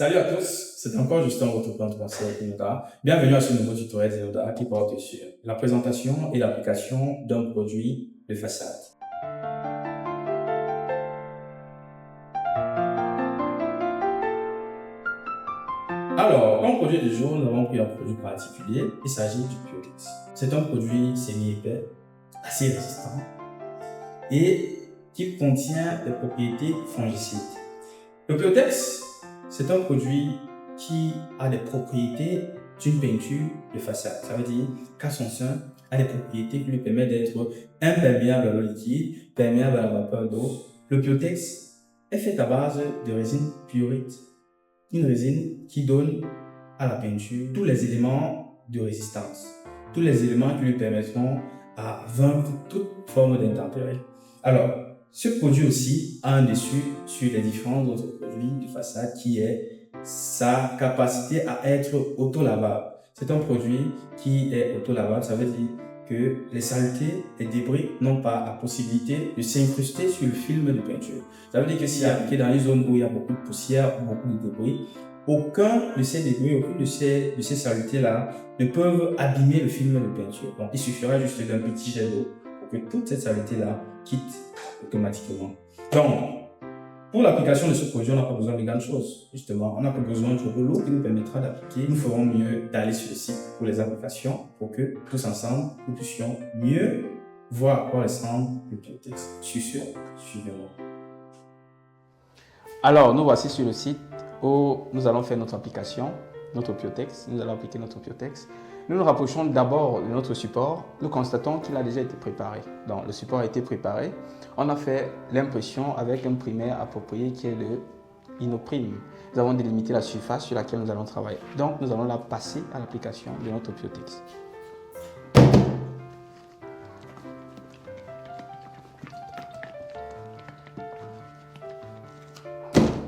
Salut à tous, c'est encore Justin, votre plan de conseil Zenoda. Bienvenue à ce nouveau tutoriel Zenoda qui porte sur la présentation et l'application d'un produit de façade. Alors, comme produit du jour, nous avons pris un produit particulier. Il s'agit du Piotex. C'est un produit semi-épais, assez résistant et qui contient des propriétés fongicides. Le Piotex, c'est un produit qui a des propriétés d'une peinture de façade. Ça veut dire qu'à son sein, a des propriétés qui lui permettent d'être imperméable à l'eau liquide, perméable à la vapeur d'eau. Le Piotex est fait à base de résine pyrite, une résine qui donne à la peinture tous les éléments de résistance, tous les éléments qui lui permettront à vaincre toute forme d'intempérie. Alors, ce produit aussi a un dessus sur les différents autres produits de façade qui est sa capacité à être auto-lavable. C'est un produit qui est auto-lavable, ça veut dire que les saletés, les débris n'ont pas la possibilité de s'incruster sur le film de peinture. Ça veut dire que s'il est appliqué dans une zone où il y a beaucoup de poussière ou beaucoup de débris, aucun de ces débris, aucune de ces saletés-là ne peuvent abîmer le film de peinture. Donc, il suffira juste d'un petit jet d'eau pour que toute cette saleté-là quitte automatiquement. Donc, pour l'application de ce produit, on n'a pas besoin de grandes choses. Justement, on n'a pas besoin de l'eau qui nous permettra d'appliquer. Nous ferons mieux d'aller sur le site pour les applications pour que tous ensemble, nous puissions mieux voir à quoi ressemble le Piotex. Sur ce, suivez-moi. Alors, nous voici sur le site où nous allons faire notre application, notre Piotex. Nous allons appliquer notre Piotex. Nous nous rapprochons d'abord de notre support. Nous constatons qu'il a déjà été préparé. Donc, le support a été préparé. On a fait l'impression avec un primaire approprié qui est le Inoprime. Nous avons délimité la surface sur laquelle nous allons travailler. Donc, nous allons la passer à l'application de notre Piotex.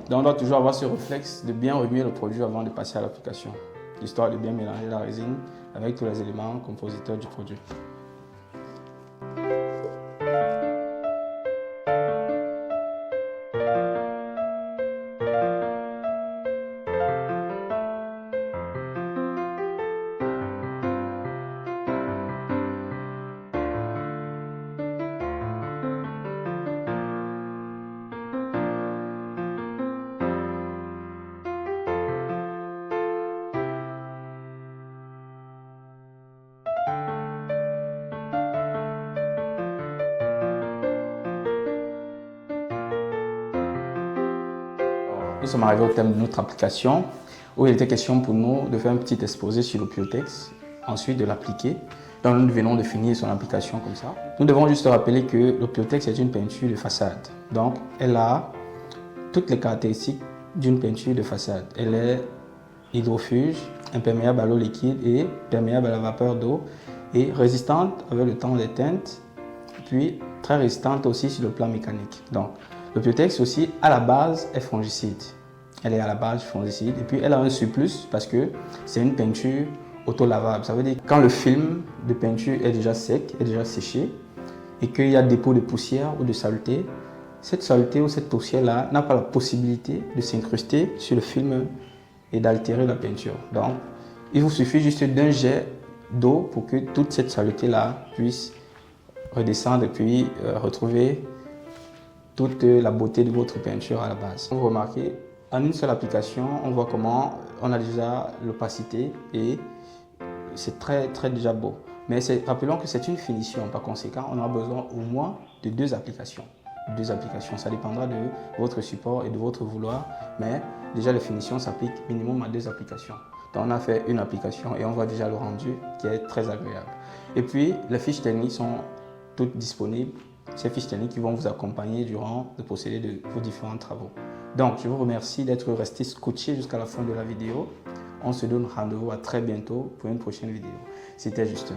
Donc, on doit toujours avoir ce réflexe de bien remuer le produit avant de passer à l'application, histoire de bien mélanger la résine avec tous les éléments compositeurs du produit. Nous sommes arrivés au thème de notre application où il était question pour nous de faire un petit exposé sur le Piotex, ensuite de l'appliquer. Donc nous venons de finir son application comme ça. Nous devons juste rappeler que le Piotex est une peinture de façade. Donc elle a toutes les caractéristiques d'une peinture de façade. Elle est hydrofuge, imperméable à l'eau liquide et perméable à la vapeur d'eau et résistante avec le temps des teintes, puis très résistante aussi sur le plan mécanique. Donc, le Piotex aussi, à la base, est fongicide. Elle est à la base fongicide et puis elle a un surplus parce que c'est une peinture auto-lavable. Ça veut dire que quand le film de peinture est déjà sec, est déjà séché et qu'il y a dépôt de poussière ou de saleté, cette saleté ou cette poussière-là n'a pas la possibilité de s'incruster sur le film et d'altérer la peinture. Donc, il vous suffit juste d'un jet d'eau pour que toute cette saleté-là puisse redescendre et puis retrouver toute la beauté de votre peinture à la base. Vous remarquez, en une seule application, on voit comment on a déjà l'opacité et c'est très déjà beau. Mais rappelons que c'est une finition, par conséquent, on a besoin au moins de deux applications. Ça dépendra de votre support et de votre vouloir, mais déjà les finitions s'appliquent minimum à deux applications. Donc on a fait une application et on voit déjà le rendu qui est très agréable. Et puis les fiches techniques sont toutes disponibles. Ces fiches techniques qui vont vous accompagner durant le procédé de vos différents travaux. Donc, je vous remercie d'être resté scotché jusqu'à la fin de la vidéo. On se donne rendez-vous à très bientôt pour une prochaine vidéo. C'était Justin.